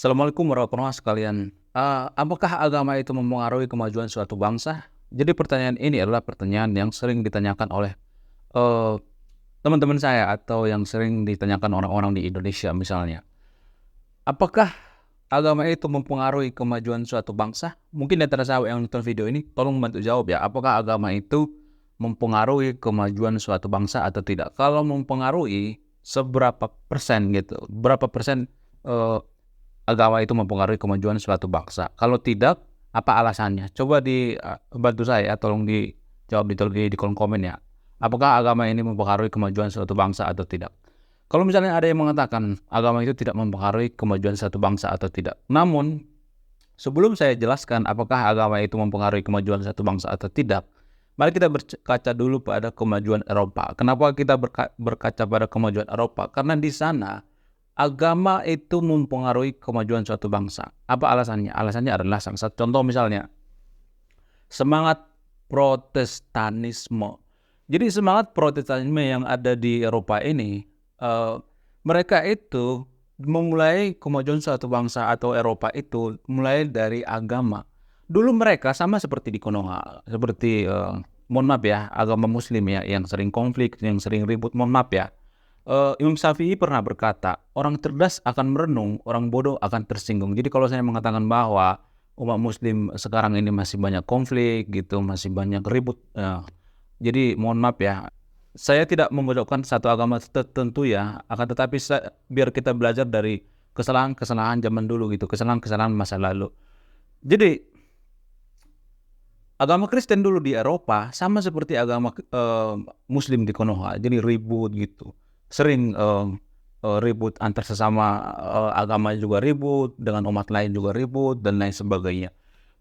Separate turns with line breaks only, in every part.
Assalamualaikum warahmatullahi wabarakatuh sekalian. Apakah agama itu mempengaruhi kemajuan suatu bangsa? Jadi pertanyaan ini adalah pertanyaan yang sering ditanyakan oleh eee, teman-teman saya atau yang sering ditanyakan orang-orang di Indonesia misalnya. Apakah agama itu mempengaruhi kemajuan suatu bangsa? Mungkin di antara sahabat yang nonton video ini tolong bantu jawab ya, apakah agama itu mempengaruhi kemajuan suatu bangsa atau tidak? Kalau mempengaruhi, seberapa persen gitu? Berapa persen, eee agama itu mempengaruhi kemajuan suatu bangsa? Kalau tidak, apa alasannya? Coba bantu saya, tolong dijawab di kolom komen ya. Apakah agama ini mempengaruhi kemajuan suatu bangsa atau tidak? Kalau misalnya ada yang mengatakan agama itu tidak mempengaruhi kemajuan suatu bangsa atau tidak. Namun, sebelum saya jelaskan apakah agama itu mempengaruhi kemajuan satu bangsa atau tidak, mari kita berkaca dulu pada kemajuan Eropa. Kenapa kita berkaca pada kemajuan Eropa? Karena di sana agama itu mempengaruhi kemajuan suatu bangsa. Apa alasannya? Alasannya adalah salah satu contoh misalnya, semangat Protestanisme. Jadi semangat Protestanisme yang ada di Eropa ini, eee, mereka itu memulai kemajuan suatu bangsa atau Eropa itu mulai dari agama. Dulu mereka sama seperti di Konoha, seperti, mohon maaf ya, agama muslim ya, yang sering konflik, yang sering ribut, mohon maaf ya. Imam Syafi'i pernah berkata, "Orang cerdas akan merenung, orang bodoh akan tersinggung." Jadi kalau saya mengatakan bahwa umat muslim sekarang ini masih banyak konflik gitu, masih banyak ribut, jadi mohon maaf ya, saya tidak memojokkan satu agama tertentu ya, akan tetapi biar kita belajar dari kesalahan-kesalahan zaman dulu gitu, kesalahan-kesalahan masa lalu. Jadi agama Kristen dulu di Eropa sama seperti agama, Muslim di Konoha, jadi ribut gitu. Sering, ribut antar sesama, agama juga ribut, dengan umat lain juga ribut, dan lain sebagainya.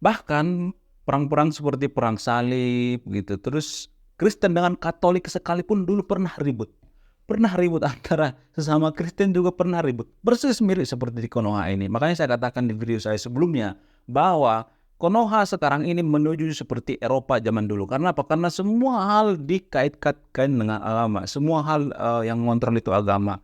Bahkan perang-perang seperti perang salib gitu, terus Kristen dengan Katolik sekalipun dulu pernah ribut. Pernah ribut antara sesama Kristen juga pernah ribut. Persis mirip seperti di Konoha ini. Makanya saya katakan di video saya sebelumnya bahwa Konoha sekarang ini menuju seperti Eropa zaman dulu. Karena apa? Karena semua hal dikait-kaitkan dengan agama. Semua hal yang mengontrol itu agama.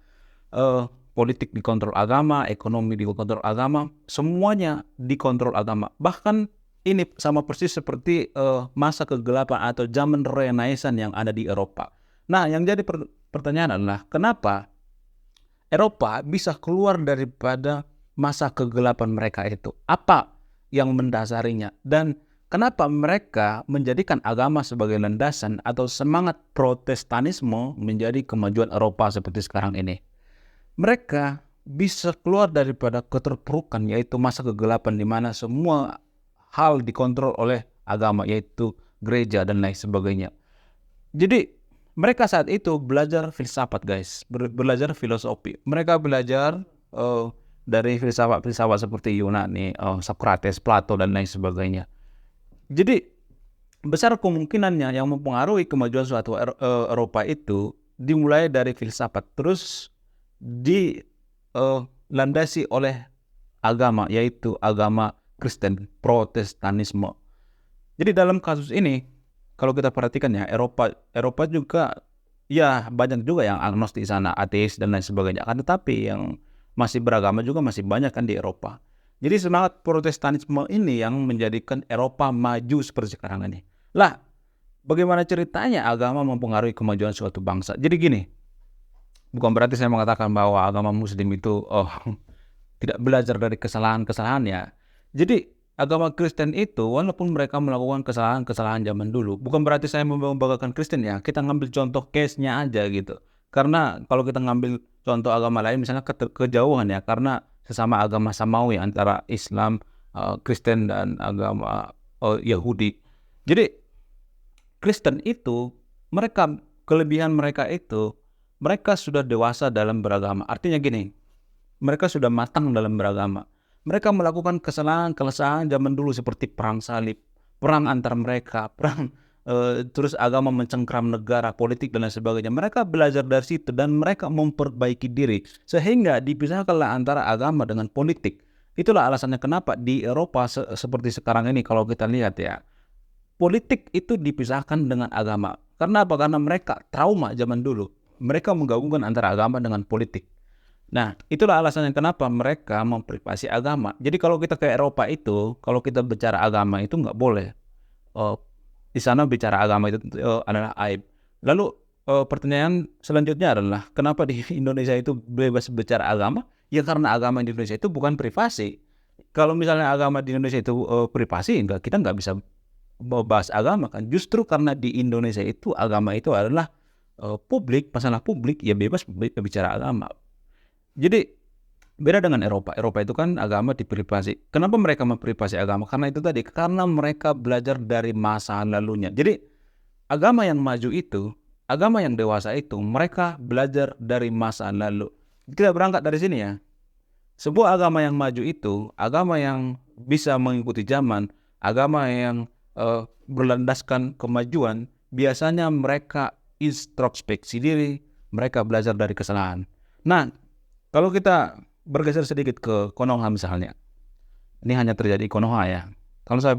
Politik dikontrol agama, ekonomi dikontrol agama, semuanya dikontrol agama. Bahkan ini sama persis seperti masa kegelapan atau zaman Renaissance yang ada di Eropa. Nah, yang jadi pertanyaan adalah kenapa Eropa bisa keluar daripada masa kegelapan mereka itu? Apa yang mendasarinya? Dan kenapa mereka menjadikan agama sebagai landasan atau semangat Protestanisme menjadi kemajuan Eropa seperti sekarang ini? Mereka bisa keluar daripada keterpurukan, yaitu masa kegelapan di mana semua hal dikontrol oleh agama, yaitu gereja dan lain sebagainya. Jadi mereka saat itu belajar filsafat, guys, belajar filosofi. Mereka belajar dari filsafat-filsafat seperti Yunani, Socrates, Plato dan lain sebagainya. Jadi besar kemungkinannya yang mempengaruhi kemajuan suatu Eropa itu dimulai dari filsafat, terus dilandasi oleh agama, yaitu agama Kristen, Protestanisme. Jadi dalam kasus ini, kalau kita perhatikan ya, Eropa juga ya banyak juga yang agnostik di sana, ateis dan lain sebagainya. Kan tetapi yang masih beragama juga masih banyak kan di Eropa. Jadi semangat Protestanisme ini yang menjadikan Eropa maju seperti sekarang ini. Lah, bagaimana ceritanya agama mempengaruhi kemajuan suatu bangsa? Jadi gini, bukan berarti saya mengatakan bahwa agama Muslim itu tidak belajar dari kesalahan-kesalahannya. Jadi agama Kristen itu walaupun mereka melakukan kesalahan-kesalahan zaman dulu, bukan berarti saya membanggakan Kristen ya. Kita ngambil contoh case-nya aja gitu. Karena kalau kita ngambil contoh agama lain misalnya kejauhan ya, karena sesama agama samawi antara Islam, Kristen dan agama Yahudi. Jadi Kristen itu kelebihan mereka itu mereka sudah dewasa dalam beragama. Artinya gini, mereka sudah matang dalam beragama. Mereka melakukan kesalahan zaman dulu seperti perang salib, perang antar mereka, perang terus agama mencengkram negara, politik dan lain sebagainya. Mereka belajar dari situ dan mereka memperbaiki diri sehingga dipisahkanlah antara agama dengan politik. Itulah alasannya kenapa di Eropa seperti sekarang ini kalau kita lihat ya, politik itu dipisahkan dengan agama. Karena apa? Karena mereka trauma zaman dulu. Mereka menggabungkan antara agama dengan politik. Nah, itulah alasannya kenapa mereka memprivasi agama. Jadi kalau kita ke Eropa itu, kalau kita bicara agama itu nggak boleh. Oh, di sana bicara agama itu adalah aib. Lalu pertanyaan selanjutnya adalah kenapa di Indonesia itu bebas bicara agama? Ya karena agama di Indonesia itu bukan privasi. Kalau misalnya agama di Indonesia itu privasi, kita nggak bisa bahas agama kan. Justru karena di Indonesia itu agama itu adalah publik, masalah publik, ya bebas bicara agama. Jadi beda dengan Eropa. Eropa itu kan agama diprivasi. Kenapa mereka memprivasi agama? Karena itu tadi, karena mereka belajar dari masa lalunya. Jadi agama yang maju itu, agama yang dewasa itu, mereka belajar dari masa lalu. Kita berangkat dari sini ya. Sebuah agama yang maju itu, agama yang bisa mengikuti zaman, agama yang berlandaskan kemajuan, biasanya mereka introspeksi diri, mereka belajar dari kesalahan. Nah, kalau kita bergeser sedikit ke Konoha misalnya, ini hanya terjadi di Konoha ya. Kalau saya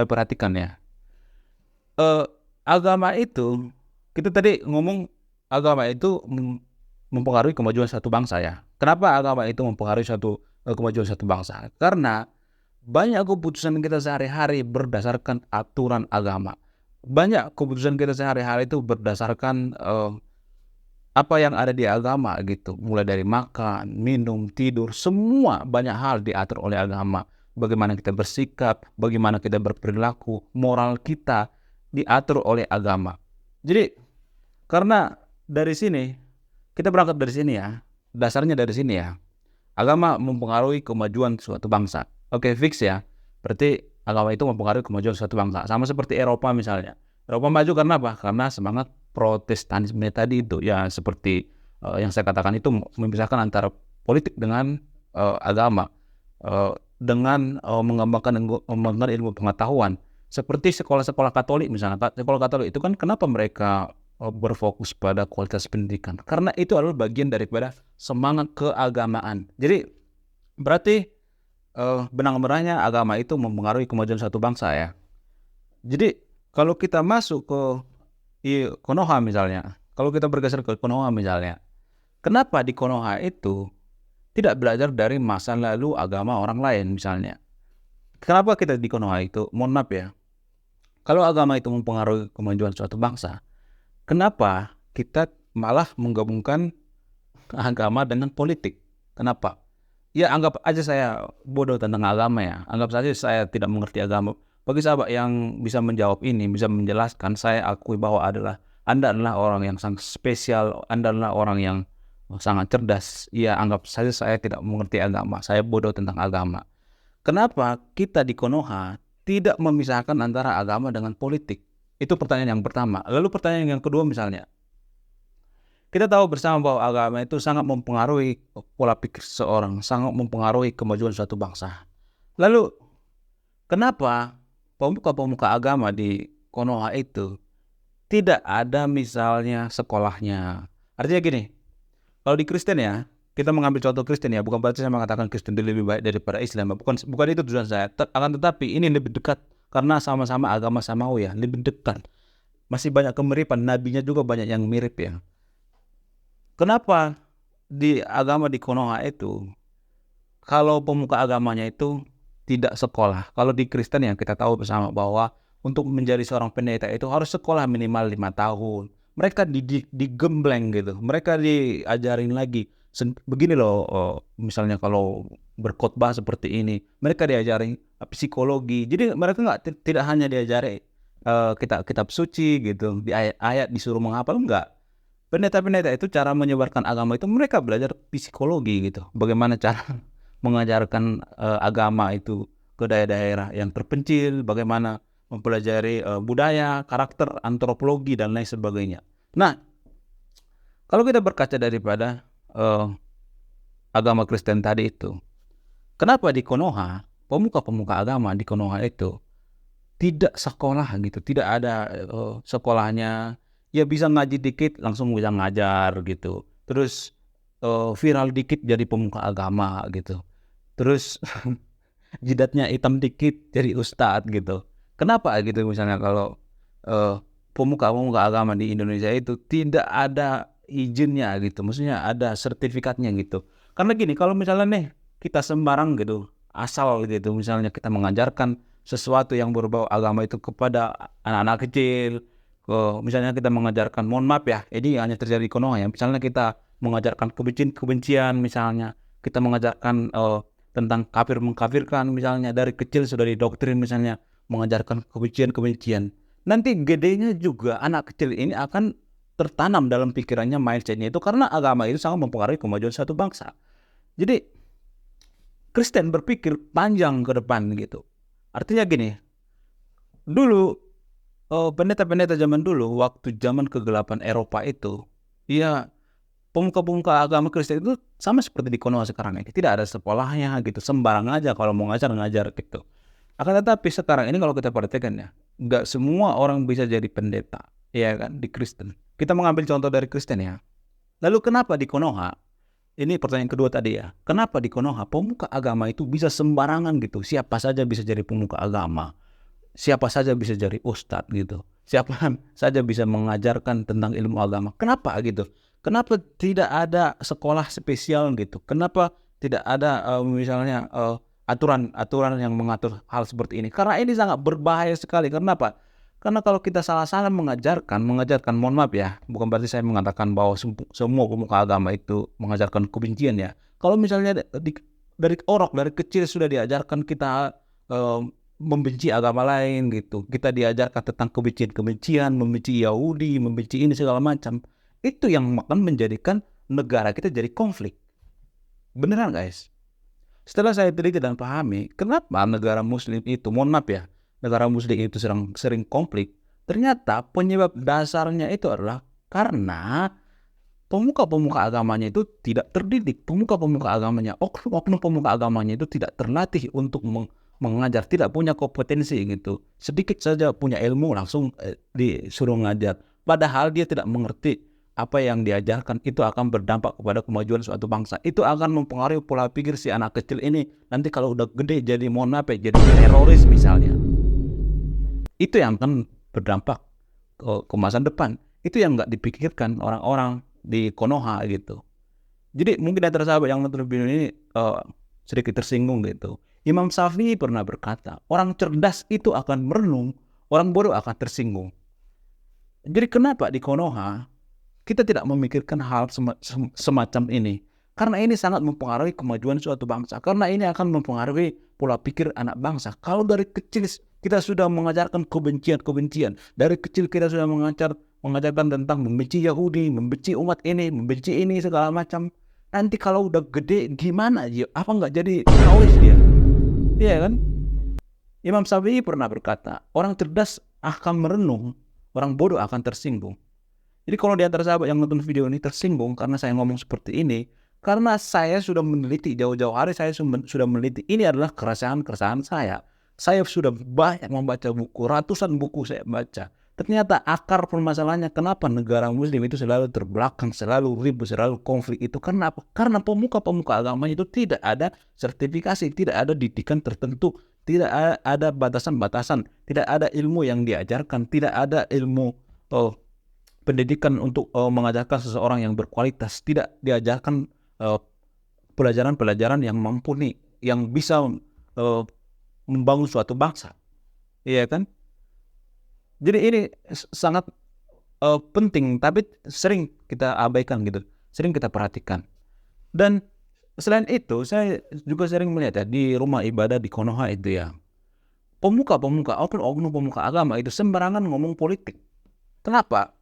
perhatikan ya, agama itu, kita tadi ngomong agama itu mempengaruhi kemajuan satu bangsa ya. Kenapa agama itu mempengaruhi kemajuan satu bangsa? Karena banyak keputusan kita sehari-hari berdasarkan aturan agama. Banyak keputusan kita sehari-hari itu berdasarkan apa yang ada di agama gitu. Mulai dari makan, minum, tidur, semua banyak hal diatur oleh agama. Bagaimana kita bersikap, bagaimana kita berperilaku, moral kita diatur oleh agama. Jadi karena dari sini, kita berangkat dari sini ya, dasarnya dari sini ya. Agama mempengaruhi kemajuan suatu bangsa. Oke, fix ya. Berarti agama itu mempengaruhi kemajuan suatu bangsa. Sama seperti Eropa misalnya. Eropa maju karena apa? Karena semangat Protestanisme tadi itu. Ya seperti yang saya katakan itu memisahkan antara politik dengan agama. Dengan mengembangkan ilmu pengetahuan. Seperti sekolah-sekolah Katolik misalnya. Sekolah Katolik itu kan kenapa mereka berfokus pada kualitas pendidikan? Karena itu adalah bagian daripada semangat keagamaan. Jadi berarti benang-benangnya agama itu mempengaruhi kemajuan satu bangsa ya. Jadi kalau kita masuk ke Konoha misalnya, kalau kita bergeser ke Konoha misalnya, kenapa di Konoha itu tidak belajar dari masa lalu agama orang lain misalnya? Kenapa kita di Konoha itu, mohon maaf ya, kalau agama itu mempengaruhi kemajuan suatu bangsa, kenapa kita malah menggabungkan agama dengan politik? Kenapa? Ya anggap aja saya bodoh tentang agama ya. Anggap saja saya tidak mengerti agama. Bagi sahabat yang bisa menjawab ini, bisa menjelaskan, saya akui bahwa Anda adalah orang yang sangat spesial, Anda adalah orang yang sangat cerdas. Ya anggap saja saya tidak mengerti agama, saya bodoh tentang agama. Kenapa kita di Konoha tidak memisahkan antara agama dengan politik? Itu pertanyaan yang pertama. Lalu pertanyaan yang kedua misalnya, kita tahu bersama bahwa agama itu sangat mempengaruhi pola pikir seseorang, sangat mempengaruhi kemajuan suatu bangsa. Lalu, kenapa pemuka-pemuka agama di Konoha itu tidak ada misalnya sekolahnya? Artinya gini, kalau di Kristen ya, kita mengambil contoh Kristen ya, bukan berarti saya mengatakan Kristen itu lebih baik daripada Islam, bukan itu tujuan saya. Akan tetapi ini lebih dekat karena sama-sama agama samawi ya, lebih dekat. Masih banyak kemiripan, nabinya juga banyak yang mirip ya. Kenapa di agama di Konoha itu, kalau pemuka agamanya itu tidak sekolah? Kalau di Kristen yang kita tahu bersama bahwa untuk menjadi seorang pendeta itu harus sekolah minimal 5 tahun. Mereka digembleng gitu. Mereka diajarin lagi. Begini loh, misalnya kalau berkhotbah seperti ini, mereka diajarin psikologi. Jadi mereka tidak hanya diajari kitab suci gitu, di ayat-ayat disuruh menghafal, enggak. Pendeta-pendeta itu cara menyebarkan agama itu mereka belajar psikologi gitu. Bagaimana cara mengajarkan agama itu ke daerah-daerah yang terpencil, bagaimana mempelajari budaya, karakter, antropologi dan lain sebagainya. Nah, kalau kita berkaca daripada agama Kristen tadi itu, kenapa di Konoha, pemuka-pemuka agama di Konoha itu tidak sekolah gitu, tidak ada sekolahnya. Ya bisa ngaji dikit langsung bisa ngajar gitu. Terus viral dikit jadi pemuka agama gitu. Terus jidatnya hitam dikit jadi ustadz gitu. Kenapa gitu misalnya kalau pemuka-pemuka agama di Indonesia itu tidak ada izinnya gitu, maksudnya ada sertifikatnya gitu. Karena gini, kalau misalnya nih kita sembarang gitu, asal gitu, misalnya kita mengajarkan sesuatu yang berbau agama itu kepada anak-anak kecil, misalnya kita mengajarkan, mohon maaf ya, ini hanya terjadi di Konoha ya, misalnya kita mengajarkan kebencian, misalnya kita mengajarkan tentang kafir mengkafirkan, misalnya dari kecil sudah didoktrin, misalnya mengajarkan kebencian. Nanti gedenya juga anak kecil ini akan tertanam dalam pikirannya mindsetnya itu, karena agama itu sangat mempengaruhi kemajuan satu bangsa. Jadi Kristen berpikir panjang ke depan gitu. Artinya gini, dulu pendeta-pendeta zaman dulu, waktu zaman kegelapan Eropa itu, ya pemuka-pemuka agama Kristen itu sama seperti di Konoha sekarang ini, tidak ada sekolahnya gitu, sembarang aja kalau mau ngajar gitu. Akan tetapi sekarang ini kalau kita perhatikan ya, nggak semua orang bisa jadi pendeta, ya kan, di Kristen. Kita mengambil contoh dari Kristen ya. Lalu kenapa di Konoha? Ini pertanyaan kedua tadi ya. Kenapa di Konoha pemuka agama itu bisa sembarangan gitu? Siapa saja bisa jadi pemuka agama. Siapa saja bisa jadi ustadz gitu. Siapa saja bisa mengajarkan tentang ilmu agama. Kenapa gitu? Kenapa tidak ada sekolah spesial gitu? Kenapa tidak ada misalnya aturan-aturan yang mengatur hal seperti ini? Karena ini sangat berbahaya sekali. Kenapa? Karena kalau kita salah-salah mengajarkan, mohon maaf ya, bukan berarti saya mengatakan bahwa semua pemuka agama itu mengajarkan kebencian ya. Kalau misalnya dari kecil sudah diajarkan kita membenci agama lain gitu, kita diajarkan tentang kebencian, membenci Yahudi, membenci ini segala macam, itu yang akan menjadikan negara kita jadi konflik. Beneran guys? Setelah saya teliti dan pahami, kenapa negara muslim itu, mohon maaf ya, negara muslim itu sering konflik, ternyata penyebab dasarnya itu adalah karena pemuka-pemuka agamanya itu tidak terdidik. Pemuka-pemuka agamanya, oknum pemuka agamanya itu tidak terlatih untuk mengajar, tidak punya kompetensi gitu. Sedikit saja punya ilmu langsung disuruh ngajar. Padahal dia tidak mengerti apa yang diajarkan itu akan berdampak kepada kemajuan suatu bangsa. Itu akan mempengaruhi pola pikir si anak kecil ini. Nanti kalau udah gede jadi, mohon maaf ya, jadi teroris misalnya. Itu yang akan berdampak ke masa depan. Itu yang nggak dipikirkan orang-orang di Konoha gitu. Jadi mungkin antara sahabat yang nonton video ini sedikit tersinggung gitu. Imam Syafi'i pernah berkata, orang cerdas itu akan merenung, orang bodoh akan tersinggung. Jadi kenapa di Konoha kita tidak memikirkan hal semacam ini? Karena ini sangat mempengaruhi kemajuan suatu bangsa. Karena ini akan mempengaruhi pola pikir anak bangsa. Kalau dari kecil kita sudah mengajarkan kebencian, dari kecil kita sudah mengajarkan tentang membenci Yahudi, membenci umat ini, membenci ini segala macam. Nanti kalau udah gede gimana ya? Apa nggak jadi teroris dia? Iya kan? Imam Syafi'i pernah berkata, orang cerdas akan merenung, orang bodoh akan tersinggung. Jadi kalau di antara sahabat yang nonton video ini tersinggung karena saya ngomong seperti ini, karena saya sudah meneliti jauh-jauh hari, saya sudah meneliti, ini adalah keresahan saya. Saya sudah banyak membaca buku, ratusan buku saya baca. Ternyata akar permasalahannya kenapa negara muslim itu selalu terbelakang, selalu ribut, selalu konflik itu. Karena apa? Karena pemuka-pemuka agama itu tidak ada sertifikasi, tidak ada didikan tertentu, tidak ada batasan-batasan, tidak ada ilmu yang diajarkan, tidak ada ilmu pendidikan untuk mengajarkan seseorang yang berkualitas, tidak diajarkan pelajaran-pelajaran yang mumpuni, yang bisa membangun suatu bangsa, iya kan? Jadi ini sangat penting, tapi sering kita abaikan gitu, sering kita perhatikan. Dan selain itu, saya juga sering melihat ya, di rumah ibadah di Konoha itu ya, pemuka-pemuka, oknum pemuka agama itu sembarangan ngomong politik. Kenapa?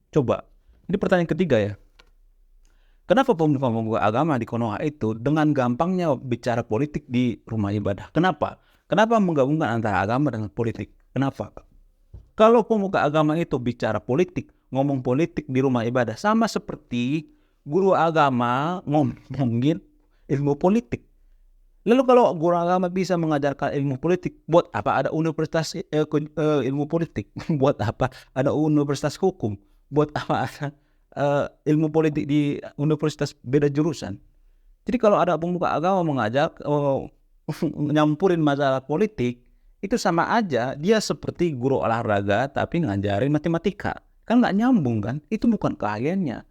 Coba, ini pertanyaan ketiga ya. Kenapa pemuka-pemuka agama di Konoha itu dengan gampangnya bicara politik di rumah ibadah? Kenapa? Kenapa menggabungkan antara agama dengan politik? Kenapa? Kalau pemuka agama itu bicara politik, ngomong politik di rumah ibadah, sama seperti guru agama ngomongin ilmu politik. Lalu kalau guru agama bisa mengajarkan ilmu politik, buat apa ada universitas ilmu politik? Buat apa ada universitas hukum? Buat apa ada ilmu politik di universitas beda jurusan? Jadi kalau ada pemuka agama mengajak nyampurin masalah politik, itu sama aja dia seperti guru olahraga tapi ngajarin matematika. Kan nggak nyambung kan? Itu bukan keahliannya.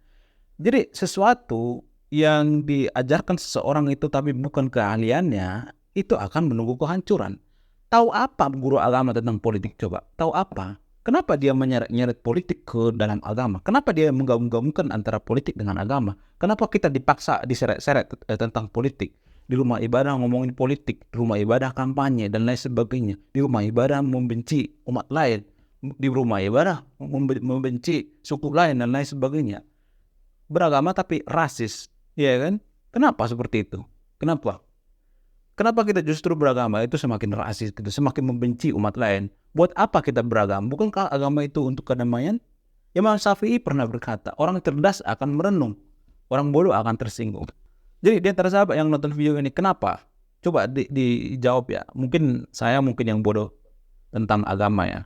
Jadi sesuatu yang diajarkan seseorang itu tapi bukan keahliannya, itu akan menunggu kehancuran. Tahu apa guru agama tentang politik coba? Tahu apa? Kenapa dia menyeret-nyeret politik ke dalam agama? Kenapa dia menggabung-gabungkan antara politik dengan agama? Kenapa kita dipaksa diseret-seret tentang politik? Di rumah ibadah ngomongin politik, di rumah ibadah kampanye dan lain sebagainya. Di rumah ibadah membenci umat lain, di rumah ibadah membenci suku lain dan lain sebagainya. Beragama tapi rasis, ya kan? Kenapa seperti itu? Kenapa? Kenapa kita justru beragama itu semakin rasis, gitu, semakin membenci umat lain? Buat apa kita beragama? Bukankah agama itu untuk kedamaian? Imam Syafi'i pernah berkata, orang cerdas akan merenung, orang bodoh akan tersinggung. Jadi di antara sahabat yang nonton video ini, kenapa? Coba dijawab ya. Mungkin yang bodoh tentang agama ya.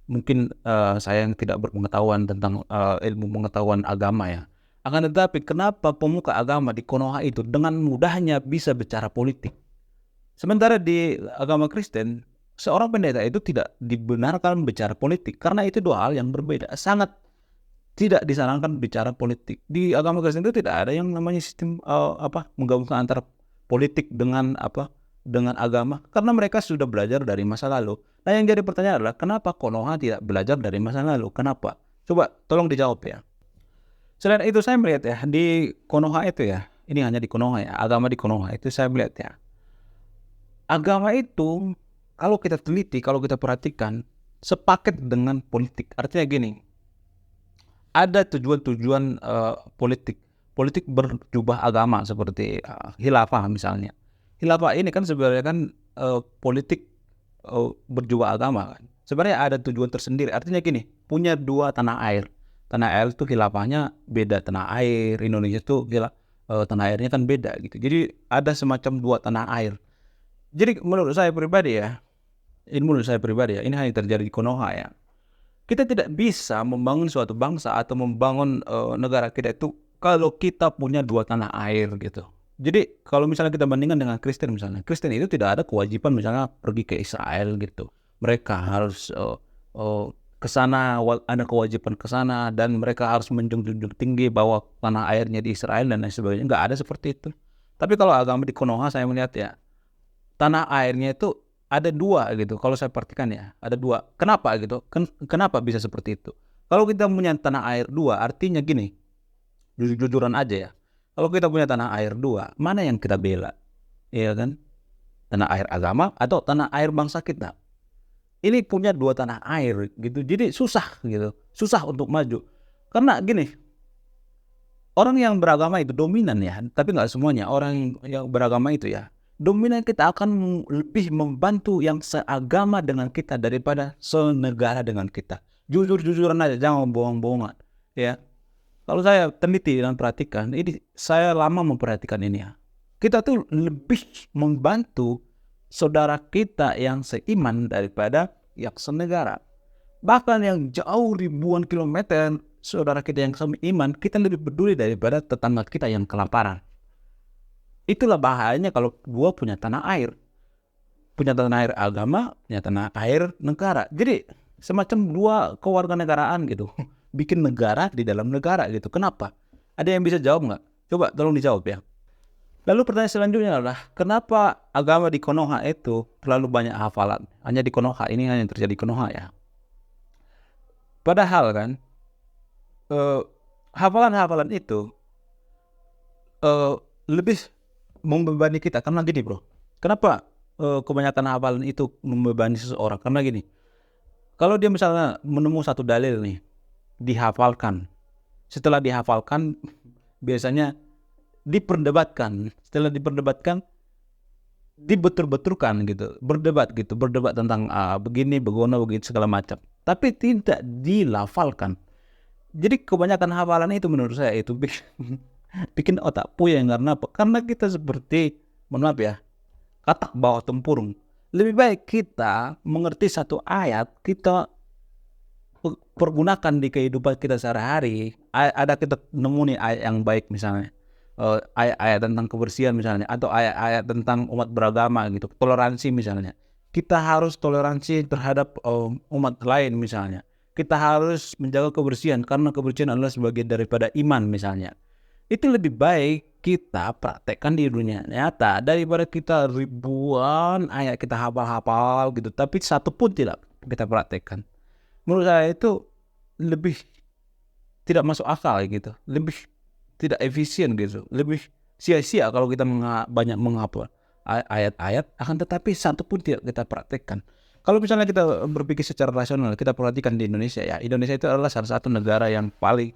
Mungkin saya yang tidak berpengetahuan tentang ilmu pengetahuan agama ya. Akan tetapi kenapa pemuka agama di Konoha itu dengan mudahnya bisa bicara politik? Sementara di agama Kristen, seorang pendeta itu tidak dibenarkan bicara politik karena itu dua hal yang berbeda. Sangat tidak disarankan bicara politik. Di agama Kristen itu tidak ada yang namanya sistem menggabungkan antara politik dengan agama karena mereka sudah belajar dari masa lalu. Nah, yang jadi pertanyaan adalah kenapa Konoha tidak belajar dari masa lalu? Kenapa? Coba tolong dijawab ya. Selain itu saya melihat ya di Konoha itu ya, ini hanya di Konoha ya, agama di Konoha itu saya melihat ya. Agama itu kalau kita teliti, kalau kita perhatikan sepaket dengan politik. Artinya gini, ada tujuan-tujuan politik. Politik berjubah agama seperti khilafah misalnya. Khilafah ini kan sebenarnya kan politik berjubah agama kan. Sebenarnya ada tujuan tersendiri. Artinya gini, punya dua tanah air. Tanah air itu khilafahnya beda, tanah air Indonesia itu tanah airnya kan beda gitu. Jadi ada semacam dua tanah air. Jadi menurut saya pribadi ya, ini hanya terjadi di Konoha ya. Kita tidak bisa membangun suatu bangsa atau membangun negara kita itu kalau kita punya dua tanah air gitu. Jadi kalau misalnya kita bandingkan dengan Kristen misalnya, Kristen itu tidak ada kewajiban misalnya pergi ke Israel gitu. Mereka harus ke sana, ada kewajiban ke sana dan mereka harus menjunjung tinggi bahwa tanah airnya di Israel dan lain sebagainya. Nggak ada seperti itu. Tapi kalau agama di Konoha saya melihat ya, tanah airnya itu ada dua gitu. Kalau saya perhatikan ya, ada dua. Kenapa gitu? Kenapa bisa seperti itu? Kalau kita punya tanah air dua, artinya gini, jujur-jujuran aja ya. Kalau kita punya tanah air dua, mana yang kita bela? Iya kan? Tanah air agama atau tanah air bangsa kita? Ini punya dua tanah air gitu. Jadi susah gitu. Susah untuk maju. Karena gini, orang yang beragama itu dominan ya, tapi nggak semuanya. Orang yang beragama itu ya, dominan kita akan lebih membantu yang seagama dengan kita daripada senegara dengan kita. Jujur-jujuran aja, jangan bohong-bohongan. Ya, kalau saya teliti dan perhatikan, ini saya lama memperhatikan ini ya. Kita tuh lebih membantu saudara kita yang seiman daripada yang senegara. Bahkan yang jauh ribuan kilometer, saudara kita yang seiman, kita lebih peduli daripada tetangga kita yang kelaparan. Itulah bahayanya kalau dua punya tanah air. Punya tanah air agama, punya tanah air negara. Jadi semacam dua kewarganegaraan gitu. Bikin negara di dalam negara gitu. Kenapa? Ada yang bisa jawab nggak? Coba tolong dijawab ya. Lalu pertanyaan selanjutnya adalah, kenapa agama di Konoha itu terlalu banyak hafalan? Hanya di Konoha, ini hanya terjadi di Konoha ya. Padahal kan, hafalan-hafalan itu lebih membebani kita. Karena gini bro, kenapa kebanyakan hafalan itu membebani seseorang? Karena gini, kalau dia misalnya menemu satu dalil nih, dihafalkan. Setelah dihafalkan, biasanya diperdebatkan. Setelah diperdebatkan, dibetul-betulkan gitu, berdebat tentang begini, begono, begitu segala macam. Tapi tidak dilafalkan. Jadi kebanyakan hafalan itu menurut saya itu bikin otak puyeng. Karena apa? Karena kita seperti, mohon maaf ya, katak bawah tempurung. Lebih baik kita mengerti satu ayat, kita pergunakan di kehidupan kita sehari-hari. Ada kita nemu nih ayat yang baik misalnya, ayat-ayat tentang kebersihan misalnya, atau ayat-ayat tentang umat beragama gitu, toleransi misalnya. Kita harus toleransi terhadap umat lain misalnya. Kita harus menjaga kebersihan karena kebersihan adalah sebagian daripada iman misalnya. Itu lebih baik kita praktekkan di dunia nyata daripada kita ribuan ayat kita hafal-hafal gitu, tapi satu pun tidak kita praktekkan. Menurut saya itu lebih tidak masuk akal gitu, lebih tidak efisien gitu, lebih sia-sia kalau kita banyak menghafal ayat-ayat, akan tetapi satu pun tidak kita praktekkan. Kalau misalnya kita berpikir secara rasional, kita perhatikan di Indonesia ya, Indonesia itu adalah salah satu negara yang paling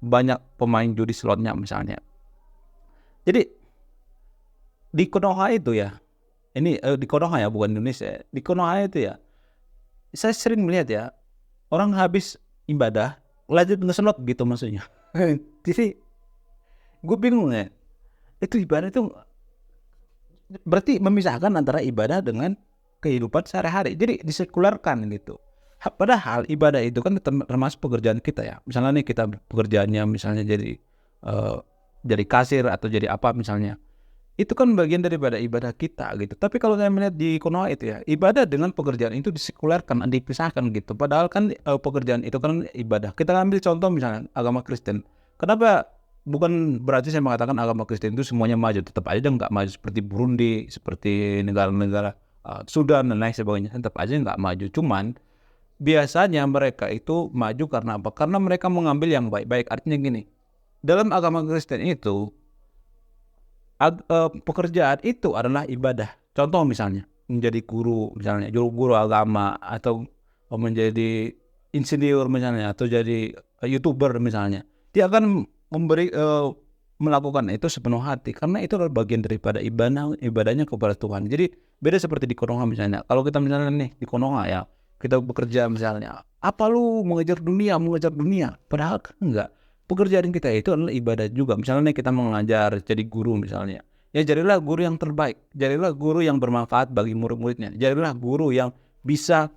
banyak pemain judi slotnya misalnya. Jadi di Konoha itu ya, ini di Konoha ya, bukan Indonesia. Di Konoha itu ya, saya sering melihat ya, orang habis ibadah lanjut ngeslot gitu maksudnya. Jadi gue bingung ya, itu ibadah itu berarti memisahkan antara ibadah dengan kehidupan sehari-hari. Jadi disekularkan gitu. Padahal ibadah itu kan termasuk pekerjaan kita ya. Misalnya nih kita pekerjaannya misalnya jadi kasir atau jadi apa misalnya. Itu kan bagian daripada ibadah kita gitu. Tapi kalau saya melihat di Konoha itu ya, ibadah dengan pekerjaan itu disekularkan, dipisahkan gitu. Padahal kan pekerjaan itu kan ibadah. Kita ambil contoh misalnya agama Kristen. Kenapa bukan berarti saya mengatakan agama Kristen itu semuanya maju, tetap aja nggak maju seperti Burundi, seperti negara-negara Sudan dan lain sebagainya, tetap aja nggak maju. Cuman biasanya mereka itu maju karena apa? Karena mereka mengambil yang baik-baik. Artinya gini, dalam agama Kristen itu pekerjaan itu adalah ibadah. Contoh misalnya menjadi guru, misalnya guru agama, atau menjadi insinyur misalnya, atau jadi YouTuber misalnya. Dia akan melakukan itu sepenuh hati karena itu adalah bagian daripada ibadahnya kepada Tuhan. Jadi beda seperti di Konoha misalnya. Kalau kita misalnya nih di Konoha ya, kita bekerja misalnya, apa lu mengejar dunia, padahal kan enggak. Pekerjaan kita itu adalah ibadah juga. Misalnya nih kita mengajar jadi guru misalnya, ya jadilah guru yang terbaik, jadilah guru yang bermanfaat bagi murid-muridnya, jadilah guru yang bisa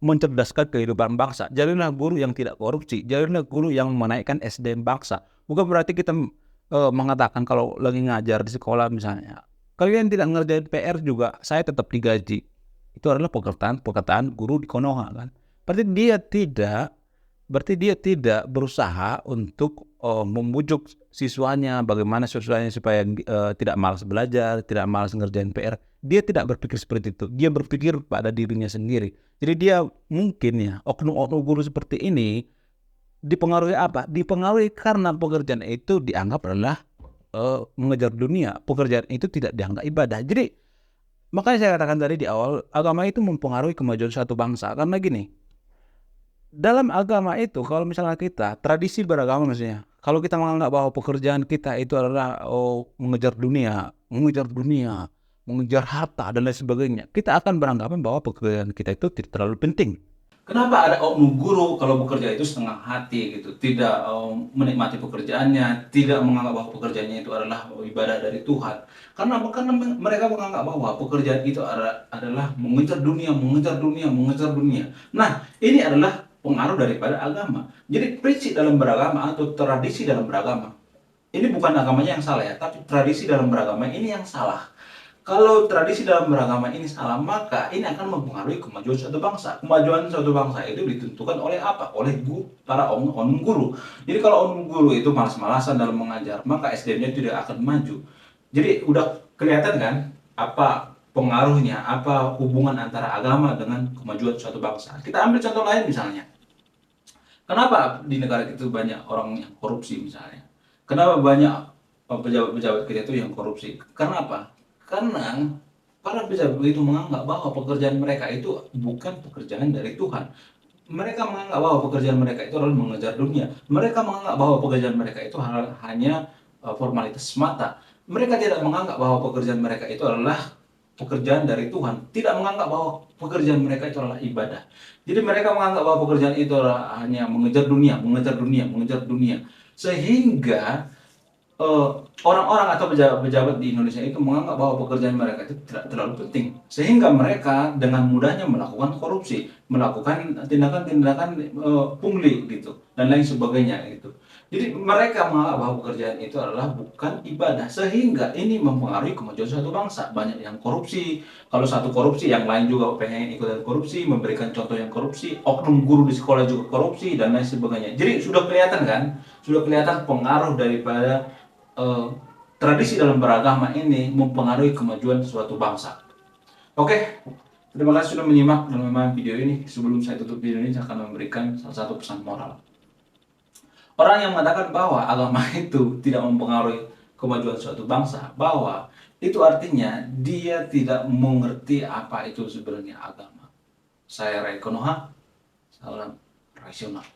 mencerdaskan kehidupan bangsa, jadilah guru yang tidak korupsi, jadilah guru yang menaikkan SDM bangsa. Bukan berarti kita mengatakan kalau lagi ngajar di sekolah misalnya, kalian tidak ngerjain PR juga, saya tetap digaji. Itu adalah pekerjaan guru di Konoha kan. Berarti dia tidak berusaha untuk membujuk siswanya, bagaimana siswanya supaya tidak malas belajar, tidak malas ngerjain PR. Dia tidak berpikir seperti itu. Dia berpikir pada dirinya sendiri. Jadi dia mungkin ya, oknum-oknum guru seperti ini dipengaruhi apa? Dipengaruhi karena pekerjaan itu dianggap adalah mengejar dunia. Pekerjaan itu tidak dianggap ibadah. Jadi makanya saya katakan tadi di awal, agama itu mempengaruhi kemajuan suatu bangsa. Karena gini, dalam agama itu kalau misalnya kita tradisi beragama maksudnya, kalau kita menganggap bahwa pekerjaan kita itu adalah mengejar dunia, mengejar harta dan lain sebagainya, kita akan beranggapan bahwa pekerjaan kita itu tidak terlalu penting. Kenapa ada oknum guru kalau bekerja itu setengah hati gitu, tidak menikmati pekerjaannya, tidak menganggap bahwa pekerjaannya itu adalah ibadah dari Tuhan. Karena mereka menganggap bahwa pekerjaan itu adalah mengejar dunia. Nah, ini adalah pengaruh daripada agama. Jadi prinsip dalam beragama atau tradisi dalam beragama, ini bukan agamanya yang salah ya, tapi tradisi dalam beragama ini yang salah. Kalau tradisi dalam beragama ini salah, maka ini akan mempengaruhi kemajuan suatu bangsa. Kemajuan suatu bangsa itu ditentukan oleh apa? Oleh para oknum guru. Jadi kalau oknum guru itu malas-malasan dalam mengajar, maka SDM-nya tidak akan maju. Jadi udah kelihatan kan apa pengaruhnya, apa hubungan antara agama dengan kemajuan suatu bangsa. Kita ambil contoh lain misalnya. Kenapa di negara itu banyak orang yang korupsi misalnya? Kenapa banyak pejabat-pejabat kita itu yang korupsi? Karena apa? Karena para pejabat itu menganggap bahwa pekerjaan mereka itu bukan pekerjaan dari Tuhan. Mereka menganggap bahwa pekerjaan mereka itu adalah mengejar dunia. Mereka menganggap bahwa pekerjaan mereka itu hanya formalitas semata. Mereka tidak menganggap bahwa pekerjaan mereka itu adalah pekerjaan dari Tuhan, tidak menganggap bahwa pekerjaan mereka itu adalah ibadah. Jadi mereka menganggap bahwa pekerjaan itu adalah hanya mengejar dunia. Sehingga orang-orang atau pejabat di Indonesia itu menganggap bahwa pekerjaan mereka itu tidak terlalu penting. Sehingga mereka dengan mudahnya melakukan korupsi, melakukan tindakan-tindakan pungli gitu dan lain sebagainya gitu. Jadi mereka menganggap bahwa pekerjaan itu adalah bukan ibadah, sehingga ini mempengaruhi kemajuan suatu bangsa. Banyak yang korupsi, kalau satu korupsi, yang lain juga pengen ikutan korupsi, memberikan contoh yang korupsi, oknum guru di sekolah juga korupsi, dan lain sebagainya. Jadi sudah kelihatan kan, sudah kelihatan pengaruh daripada tradisi dalam beragama ini mempengaruhi kemajuan suatu bangsa. Oke, terima kasih sudah menyimak dan memahami video ini. Sebelum saya tutup video ini, saya akan memberikan salah satu pesan moral. Orang yang mengatakan bahwa agama itu tidak mempengaruhi kemajuan suatu bangsa, bahwa itu artinya dia tidak mengerti apa itu sebenarnya agama. Saya Ray Konoha, salam rasional.